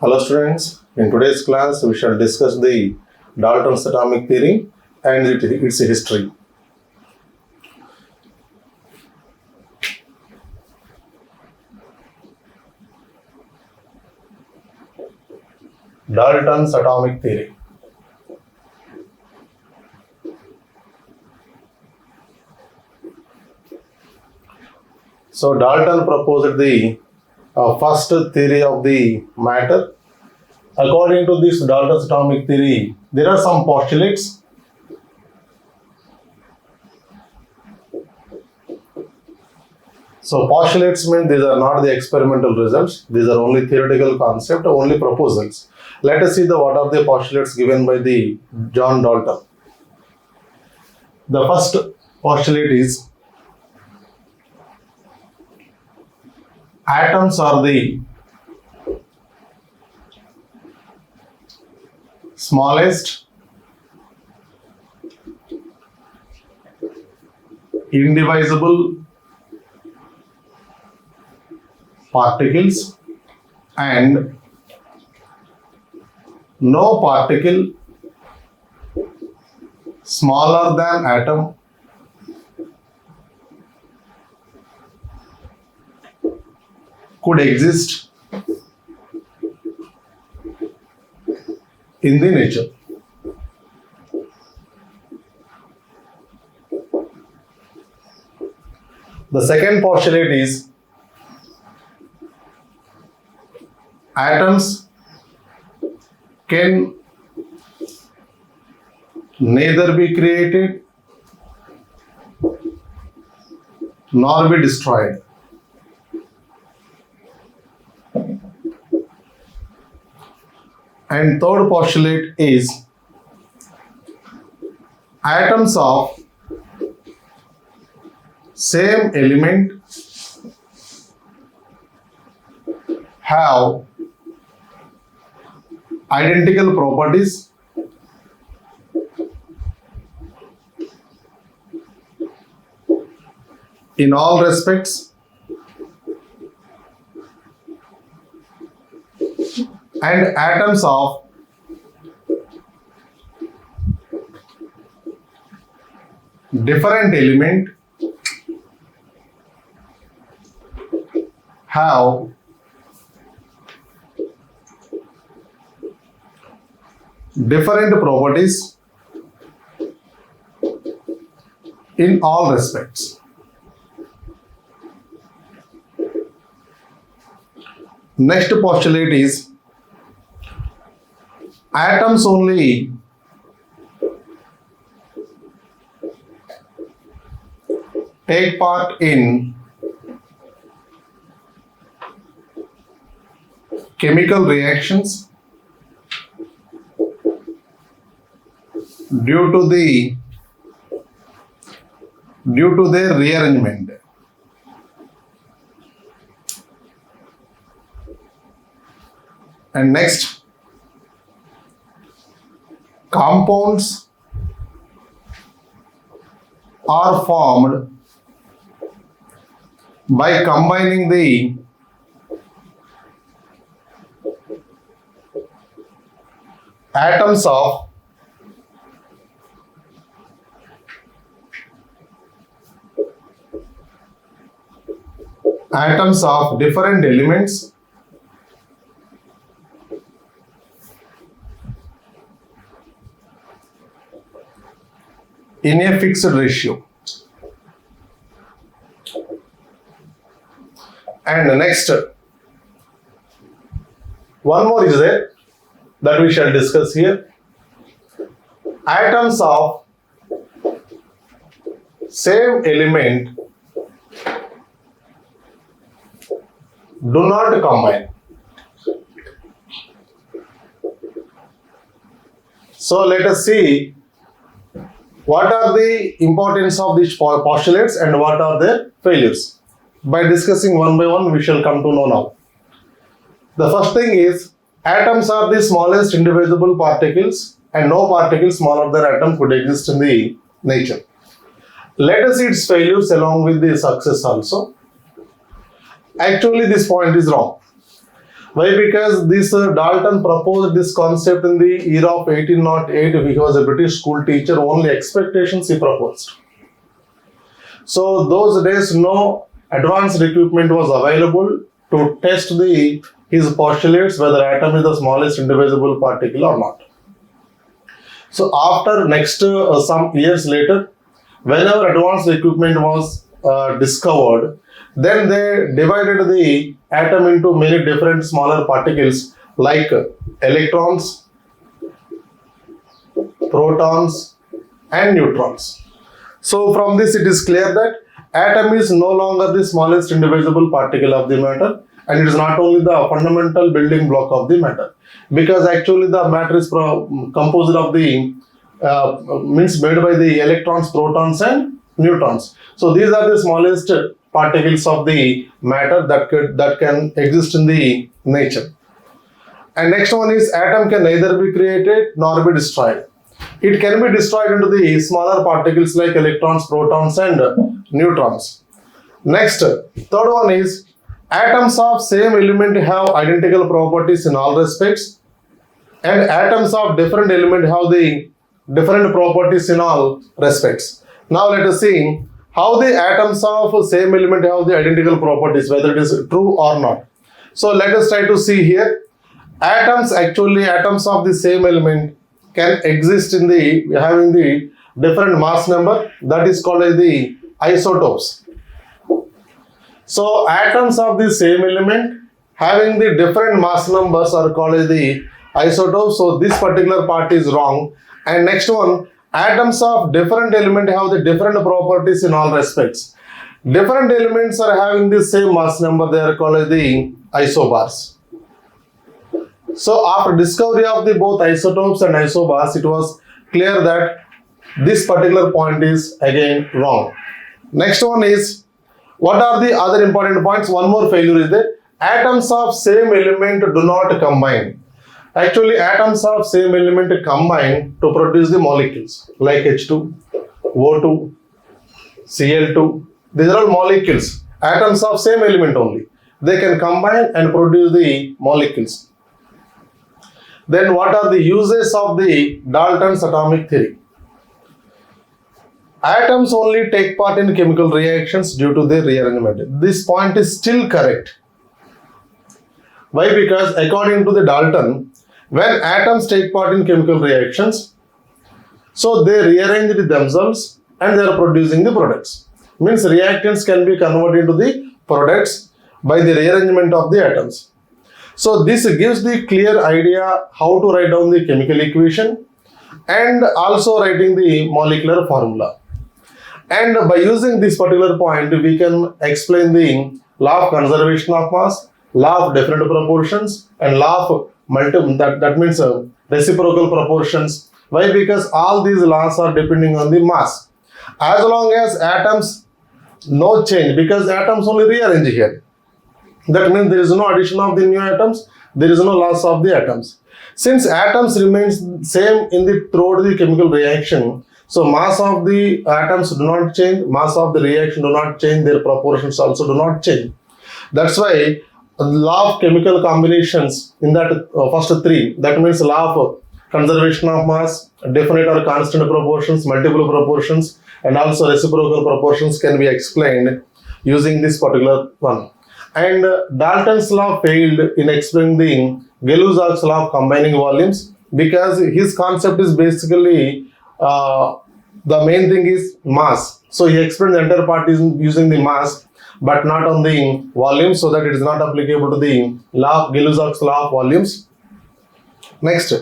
Hello students, in today's class we shall discuss the Dalton's atomic theory and its history. Dalton's atomic theory. So Dalton proposed the first theory of the matter. According to this Dalton's atomic theory, there are some postulates. So postulates mean these are not the experimental results. These are only theoretical concept, only proposals. Let us see what are the postulates given by the John Dalton. The first postulate is atoms are the smallest indivisible particles and no particle smaller than atom could exist in the nature. The second postulate is atoms can neither be created nor be destroyed. And third postulate is atoms of same element have identical properties in all respects and atoms of different element have different properties in all respects. Next postulate is atoms only take part in chemical reactions due to their rearrangement. And next, compounds are formed by combining the atoms of different elements in a fixed ratio. And next, one more is there that we shall discuss here. Atoms of same element do not combine. So let us see what are the importance of these postulates and what are their failures. By discussing one by one, we shall come to know now. The first thing is atoms are the smallest indivisible particles and no particle smaller than atom could exist in the nature. Let us see its failures along with the success also. Actually, this point is wrong. Why? Because this Dalton proposed this concept in the year of 1808. He was a British school teacher. Only expectations he proposed. So those days no advanced equipment was available to test his postulates whether atom is the smallest indivisible particle or not. So after next some years later, whenever advanced equipment was discovered, then they divided the atom into many different smaller particles like electrons, protons and neutrons. So from this it is clear that atom is no longer the smallest indivisible particle of the matter, and it is not only the fundamental building block of the matter, because actually the matter is composed of the means made by the electrons, protons and neutrons. So these are the smallest particles of the matter that can exist in the nature. And next one is atom can neither be created nor be destroyed. It can be destroyed into the smaller particles like electrons, protons and neutrons. Next, third one is atoms of same element have identical properties in all respects, and atoms of different element have the different properties in all respects. Now let us see how the atoms of same element have the identical properties, whether it is true or not. So let us try to see here. Atoms of the same element can exist in the having the different mass number, that is called as the isotopes. So atoms of the same element having the different mass numbers are called as the isotopes. So this particular part is wrong. And next one, atoms of different element have the different properties in all respects. Different elements are having the same mass number, they are called as the isobars. So after discovery of the both isotopes and isobars, it was clear that this particular point is again wrong. Next one is, what are the other important points? One more failure is that atoms of same element do not combine. Actually, atoms of same element combine to produce the molecules like H2, O2, Cl2. These are all molecules, atoms of same element only. They can combine and produce the molecules. Then what are the uses of the Dalton's atomic theory? Atoms only take part in chemical reactions due to their rearrangement. This point is still correct. Why? Because according to the Dalton, when atoms take part in chemical reactions, so they rearrange themselves and they are producing the products. Means reactants can be converted into the products by the rearrangement of the atoms. So this gives the clear idea how to write down the chemical equation and also writing the molecular formula. And by using this particular point, we can explain the law of conservation of mass, law of definite proportions and law of that means reciprocal proportions. Why? Because all these laws are depending on the mass. As long as atoms no change, because atoms only rearrange here. That means there is no addition of the new atoms, there is no loss of the atoms. Since atoms remains same throughout the chemical reaction, so mass of the atoms do not change, mass of the reaction do not change, their proportions also do not change. That's why the law of chemical combinations in that first three, that means law of conservation of mass, definite or constant proportions, multiple proportions and also reciprocal proportions can be explained using this particular one. And Dalton's law failed in explaining the Gay-Lussac's law of combining volumes, because his concept is basically the main thing is mass. So he explained the entire part is using the mass but not on the volume, so that it is not applicable to the law of Gay-Lussac's law of volumes. Next,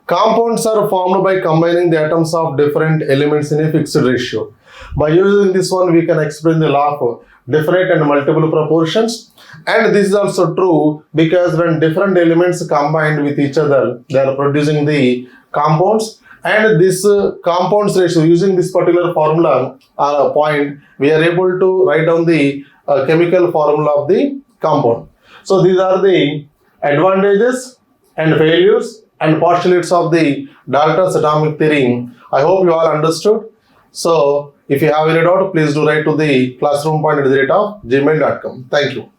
compounds are formed by combining the atoms of different elements in a fixed ratio. By using this one, we can explain the law of definite and multiple proportions. And this is also true because when different elements combined with each other, they are producing the compounds. And this compounds ratio, using this particular formula point, we are able to write down the chemical formula of the compound. So these are the advantages and failures and postulates of the Dalton's atomic theory. I hope you all understood. So if you have any doubt, please do write to the classroompoint@gmail.com. Thank you.